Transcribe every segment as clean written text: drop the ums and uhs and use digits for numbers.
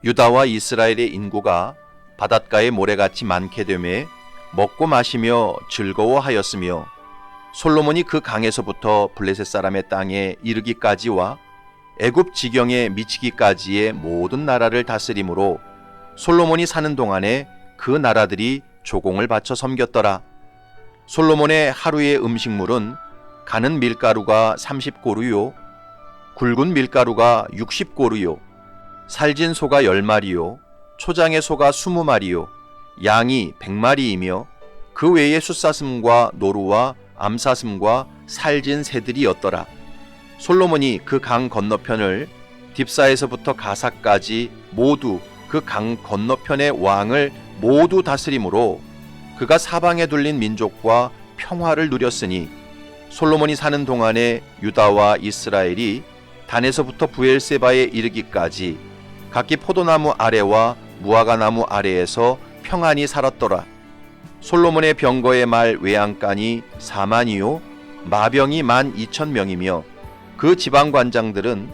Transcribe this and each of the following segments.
유다와 이스라엘의 인구가 바닷가의 모래같이 많게 되매 먹고 마시며 즐거워하였으며 솔로몬이 그 강에서부터 블레셋 사람의 땅에 이르기까지와 애굽 지경에 미치기까지의 모든 나라를 다스림으로 솔로몬이 사는 동안에 그 나라들이 조공을 바쳐 섬겼더라. 솔로몬의 하루의 음식물은 가는 밀가루가 30고루요 굵은 밀가루가 60고루요 살진 소가 10마리요 초장의 소가 20마리요 양이 100마리이며 그 외에 숫사슴과 노루와 암사슴과 살진 새들이었더라. 솔로몬이 그 강 건너편을 딥사에서부터 가사까지 모두 그 강 건너편의 왕을 모두 다스림으로 그가 사방에 둘린 민족과 평화를 누렸으니 솔로몬이 사는 동안에 유다와 이스라엘이 단에서부터 부엘세바에 이르기까지 각기 포도나무 아래와 무화과나무 아래에서 평안히 살았더라. 솔로몬의 병거의 말 외양간이 4만이요 마병이 12,000명이며 그 지방관장들은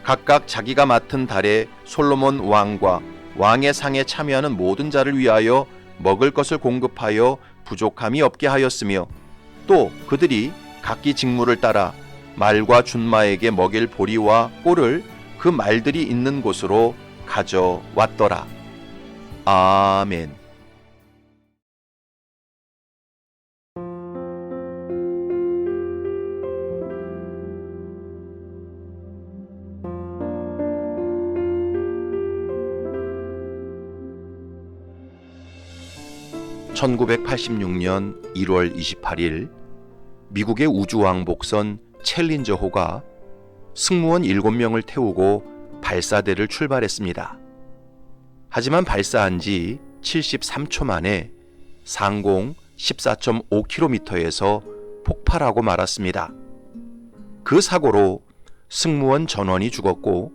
각각 자기가 맡은 달에 솔로몬 왕과 왕의 상에 참여하는 모든 자를 위하여 먹을 것을 공급하여 부족함이 없게 하였으며 또 그들이 각기 직무를 따라 말과 준마에게 먹일 보리와 꼴을 그 말들이 있는 곳으로 가져왔더라. 아멘. (1986년 1월 28일) 미국의 우주왕복선 챌린저호가 승무원 7명을 태우고 발사대를 출발했습니다. 하지만 발사한 지 73초 만에 상공 14.5km에서 폭발하고 말았습니다. 그 사고로 승무원 전원이 죽었고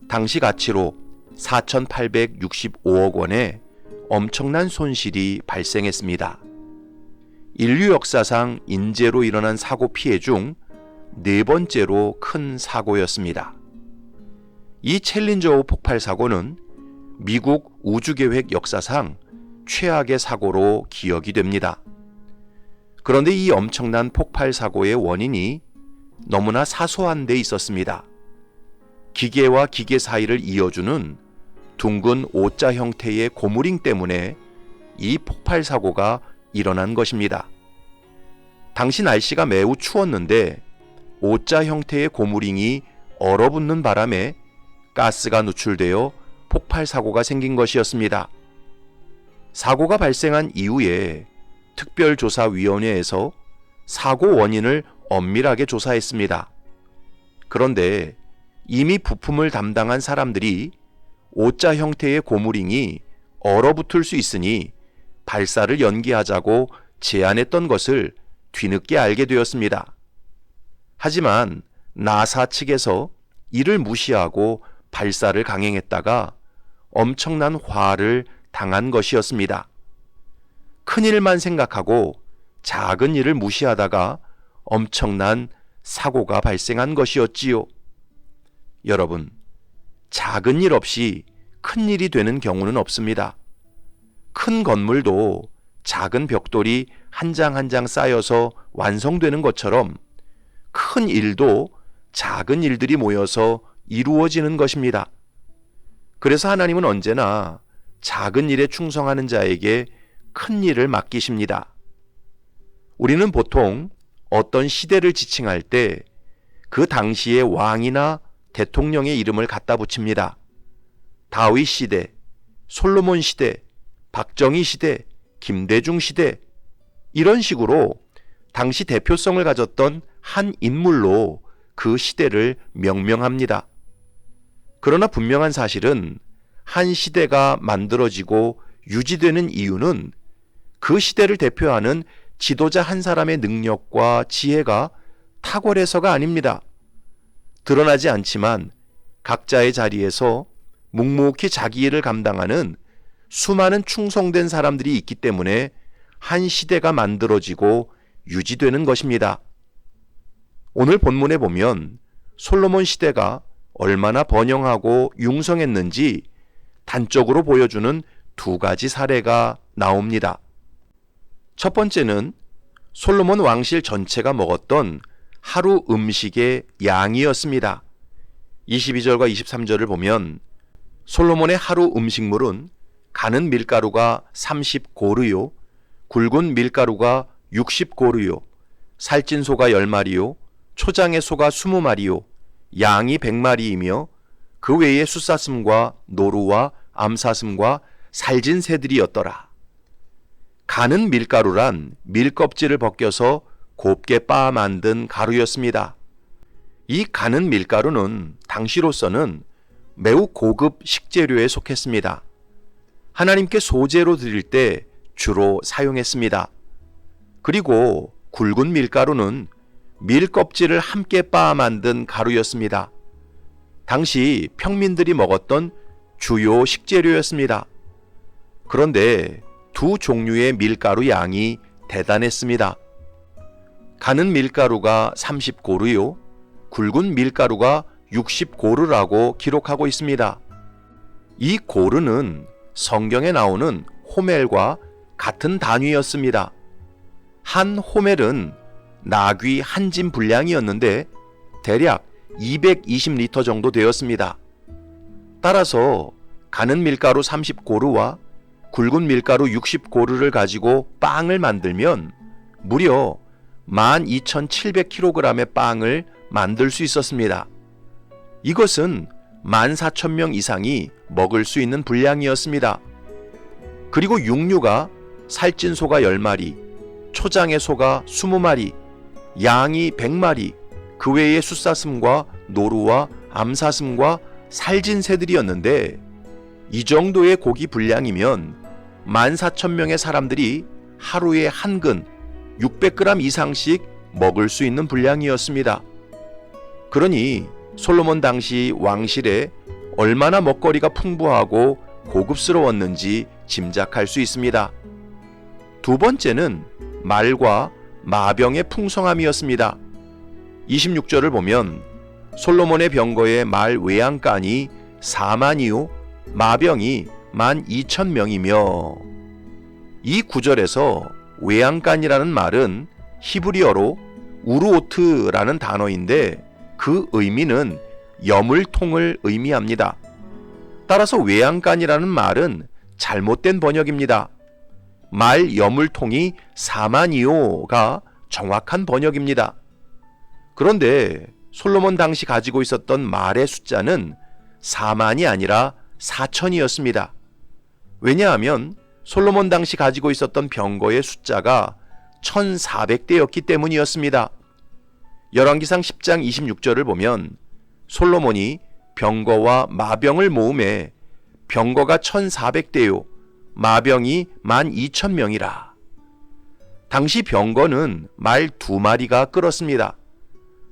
당시 가치로 4,865억 원의 엄청난 손실이 발생했습니다. 인류 역사상 인재로 일어난 사고 피해 중 4번째로 큰 사고였습니다. 이 챌린저 5 폭발 사고는 미국 우주계획 역사상 최악의 사고로 기억이 됩니다. 그런데 이 엄청난 폭발 사고의 원인이 너무나 사소한 데 있었습니다. 기계와 기계 사이를 이어주는 둥근 O자 형태의 고무링 때문에 이 폭발 사고가 일어난 것입니다. 당시 날씨가 매우 추웠는데 O자 형태의 고무링이 얼어붙는 바람에 가스가 누출되어 폭발 사고가 생긴 것이었습니다. 사고가 발생한 이후에 특별조사위원회에서 사고 원인을 엄밀하게 조사했습니다. 그런데 이미 부품을 담당한 사람들이 O자 형태의 고무링이 얼어붙을 수 있으니 발사를 연기하자고 제안했던 것을 뒤늦게 알게 되었습니다. 하지만 나사 측에서 이를 무시하고 발사를 강행했다가 엄청난 화를 당한 것이었습니다. 큰 일만 생각하고 작은 일을 무시하다가 엄청난 사고가 발생한 것이었지요. 여러분, 작은 일 없이 큰 일이 되는 경우는 없습니다. 큰 건물도 작은 벽돌이 한 장 한 장 쌓여서 완성되는 것처럼 큰 일도 작은 일들이 모여서 이루어지는 것입니다. 그래서 하나님은 언제나 작은 일에 충성하는 자에게 큰 일을 맡기십니다. 우리는 보통 어떤 시대를 지칭할 때 그 당시의 왕이나 대통령의 이름을 갖다 붙입니다. 다윗 시대, 솔로몬 시대, 박정희 시대, 김대중 시대, 이런 식으로 당시 대표성을 가졌던 한 인물로 그 시대를 명명합니다. 그러나 분명한 사실은 한 시대가 만들어지고 유지되는 이유는 그 시대를 대표하는 지도자 한 사람의 능력과 지혜가 탁월해서가 아닙니다. 드러나지 않지만 각자의 자리에서 묵묵히 자기 일을 감당하는 수많은 충성된 사람들이 있기 때문에 한 시대가 만들어지고 유지되는 것입니다. 오늘 본문에 보면 솔로몬 시대가 얼마나 번영하고 융성했는지 단적으로 보여주는 두 가지 사례가 나옵니다. 첫 번째는 솔로몬 왕실 전체가 먹었던 하루 음식의 양이었습니다. 22절과 23절을 보면 솔로몬의 하루 음식물은 가는 밀가루가 30고르요, 굵은 밀가루가 60고르요, 살찐 소가 10마리요, 초장의 소가 20마리요, 양이 100마리이며 그 외에 숫사슴과 노루와 암사슴과 살진 새들이었더라. 가는 밀가루란 밀껍질을 벗겨서 곱게 빻아 만든 가루였습니다. 이 가는 밀가루는 당시로서는 매우 고급 식재료에 속했습니다. 하나님께 소제로 드릴 때 주로 사용했습니다. 그리고 굵은 밀가루는 밀껍질을 함께 빻아 만든 가루였습니다. 당시 평민들이 먹었던 주요 식재료였습니다. 그런데 두 종류의 밀가루 양이 대단했습니다. 가는 밀가루가 30고르요, 굵은 밀가루가 60고르라고 기록하고 있습니다. 이 고르는 성경에 나오는 호멜과 같은 단위였습니다. 한 호멜은 나귀 한 진 분량이었는데 대략 220리터 정도 되었습니다. 따라서 가는 밀가루 30고르와 굵은 밀가루 60고르를 가지고 빵을 만들면 무려 12,700kg의 빵을 만들 수 있었습니다. 이것은 14,000명 이상이 먹을 수 있는 분량이었습니다. 그리고 육류가 살찐 소가 10마리, 초장의 소가 20마리, 양이 100마리, 그 외에 숫사슴과 노루와 암사슴과 살진 새들이었는데 이 정도의 고기 분량이면 14,000명의 사람들이 하루에 한 근 600g 이상씩 먹을 수 있는 분량이었습니다. 그러니 솔로몬 당시 왕실에 얼마나 먹거리가 풍부하고 고급스러웠는지 짐작할 수 있습니다. 두 번째는 말과 마병의 풍성함이었습니다. 26절을 보면 솔로몬의 병거의 말 외양간이 4만이요 마병이 12,000명이며 이 구절에서 외양간이라는 말은 히브리어로 우르오트라는 단어인데 그 의미는 여물통을 의미합니다. 따라서 외양간이라는 말은 잘못된 번역입니다. 말 여물통이 4만이요가 정확한 번역입니다. 그런데 솔로몬 당시 가지고 있었던 말의 숫자는 4만이 아니라 4천이었습니다. 왜냐하면 솔로몬 당시 가지고 있었던 병거의 숫자가 1,400대였기 때문이었습니다. 열왕기상 10장 26절을 보면 솔로몬이 병거와 마병을 모음해 병거가 1,400대요 마병이 12,000명이라. 당시 병거는 말 2마리가 끌었습니다.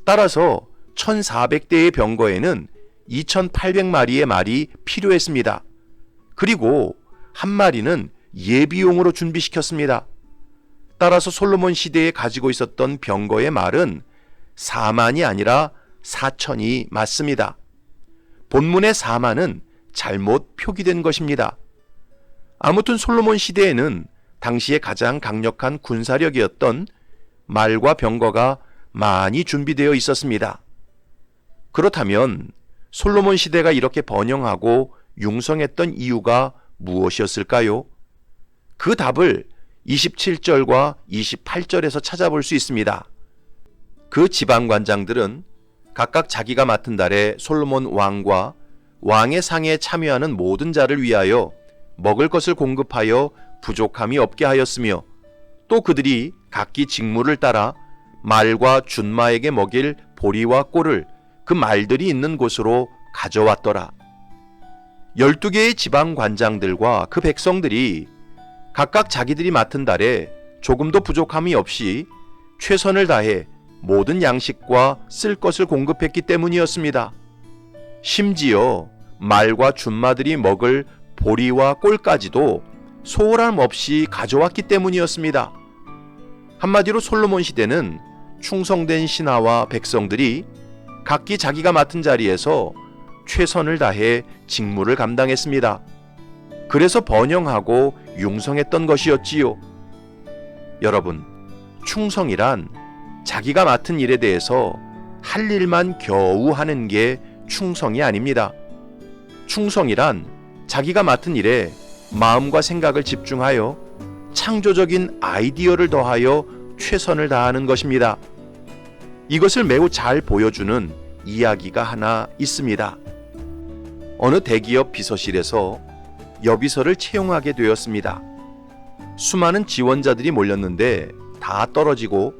따라서 1,400대의 병거에는 2,800마리의 말이 필요했습니다. 그리고 한 마리는 예비용으로 준비시켰습니다. 따라서 솔로몬 시대에 가지고 있었던 병거의 말은 4만이 아니라 4천이 맞습니다. 본문의 4만은 잘못 표기된 것입니다. 아무튼 솔로몬 시대에는 당시에 가장 강력한 군사력이었던 말과 병거가 많이 준비되어 있었습니다. 그렇다면 솔로몬 시대가 이렇게 번영하고 융성했던 이유가 무엇이었을까요? 그 답을 27절과 28절에서 찾아볼 수 있습니다. 그 지방관장들은 각각 자기가 맡은 달에 솔로몬 왕과 왕의 상에 참여하는 모든 자를 위하여 먹을 것을 공급하여 부족함이 없게 하였으며 또 그들이 각기 직무를 따라 말과 준마에게 먹일 보리와 꼴을 그 말들이 있는 곳으로 가져왔더라. 12개의 지방관장들과 그 백성들이 각각 자기들이 맡은 달에 조금도 부족함이 없이 최선을 다해 모든 양식과 쓸 것을 공급했기 때문이었습니다. 심지어 말과 준마들이 먹을 보리와 꼴까지도 소홀함 없이 가져왔기 때문이었습니다. 한마디로 솔로몬 시대는 충성된 신하와 백성들이 각기 자기가 맡은 자리에서 최선을 다해 직무를 감당했습니다. 그래서 번영하고 융성했던 것이었지요. 여러분, 충성이란 자기가 맡은 일에 대해서 할 일만 겨우 하는 게 충성이 아닙니다. 충성이란 자기가 맡은 일에 마음과 생각을 집중하여 창조적인 아이디어를 더하여 최선을 다하는 것입니다. 이것을 매우 잘 보여주는 이야기가 하나 있습니다. 어느 대기업 비서실에서 여비서를 채용하게 되었습니다. 수많은 지원자들이 몰렸는데 다 떨어지고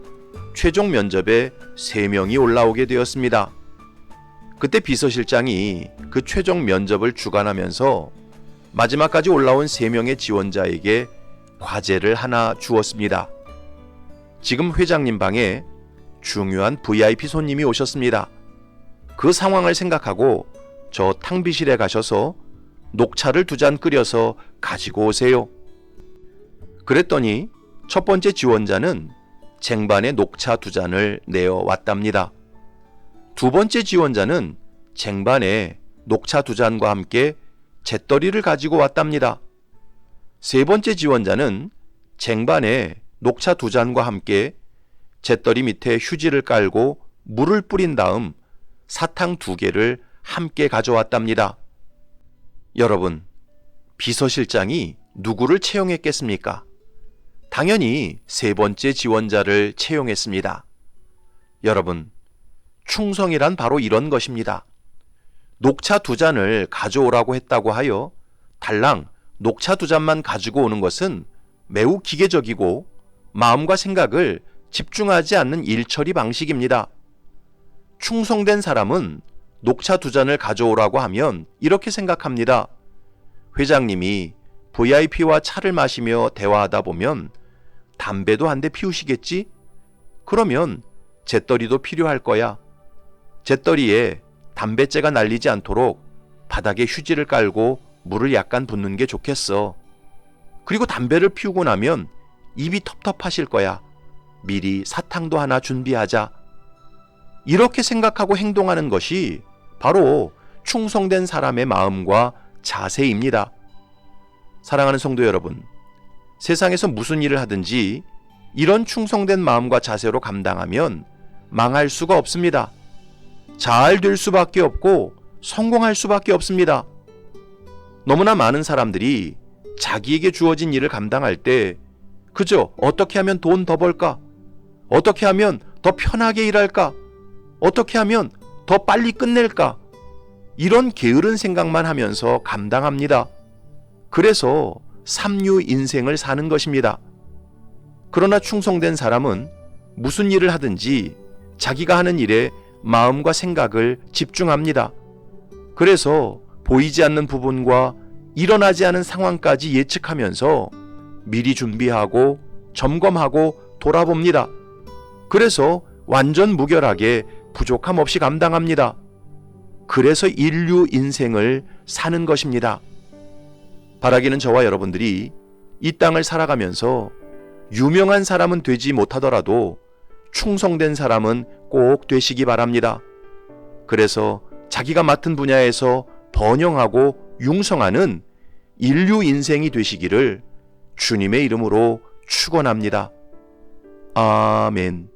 최종 면접에 3명이 올라오게 되었습니다. 그때 비서실장이 그 최종 면접을 주관하면서 마지막까지 올라온 3명의 지원자에게 과제를 하나 주었습니다. 지금 회장님 방에 중요한 VIP 손님이 오셨습니다. 그 상황을 생각하고 저 탕비실에 가셔서 녹차를 2잔 끓여서 가지고 오세요. 그랬더니 첫 번째 지원자는 쟁반에 녹차 2잔을 내어왔답니다. 두 번째 지원자는 쟁반에 녹차 2잔과 함께 잿더리를 가지고 왔답니다. 세 번째 지원자는 쟁반에 녹차 2잔과 함께 잿더리 밑에 휴지를 깔고 물을 뿌린 다음 사탕 2개를 함께 가져왔답니다. 여러분, 비서실장이 누구를 채용했겠습니까? 당연히 세 번째 지원자를 채용했습니다. 여러분, 충성이란 바로 이런 것입니다. 녹차 2잔을 가져오라고 했다고 하여 달랑 녹차 2잔만 가지고 오는 것은 매우 기계적이고 마음과 생각을 집중하지 않는 일처리 방식입니다. 충성된 사람은 녹차 2잔을 가져오라고 하면 이렇게 생각합니다. 회장님이 VIP와 차를 마시며 대화하다 보면 담배도 한 대 피우시겠지? 그러면 잿더리도 필요할 거야. 잿더리에 담뱃재가 날리지 않도록 바닥에 휴지를 깔고 물을 약간 붓는 게 좋겠어. 그리고 담배를 피우고 나면 입이 텁텁하실 거야. 미리 사탕도 하나 준비하자. 이렇게 생각하고 행동하는 것이 바로 충성된 사람의 마음과 자세입니다. 사랑하는 성도 여러분, 세상에서 무슨 일을 하든지 이런 충성된 마음과 자세로 감당하면 망할 수가 없습니다. 잘 될 수밖에 없고 성공할 수밖에 없습니다. 너무나 많은 사람들이 자기에게 주어진 일을 감당할 때 그저 어떻게 하면 돈 더 벌까? 어떻게 하면 더 편하게 일할까? 어떻게 하면 더 빨리 끝낼까? 이런 게으른 생각만 하면서 감당합니다. 그래서 삼류 인생을 사는 것입니다. 그러나 충성된 사람은 무슨 일을 하든지 자기가 하는 일에 마음과 생각을 집중합니다. 그래서 보이지 않는 부분과 일어나지 않은 상황까지 예측하면서 미리 준비하고 점검하고 돌아봅니다. 그래서 완전 무결하게 부족함 없이 감당합니다. 그래서 인류 인생을 사는 것입니다. 바라기는 저와 여러분들이 이 땅을 살아가면서 유명한 사람은 되지 못하더라도 충성된 사람은 꼭 되시기 바랍니다. 그래서 자기가 맡은 분야에서 번영하고 융성하는 인류 인생이 되시기를 주님의 이름으로 축원합니다. 아멘.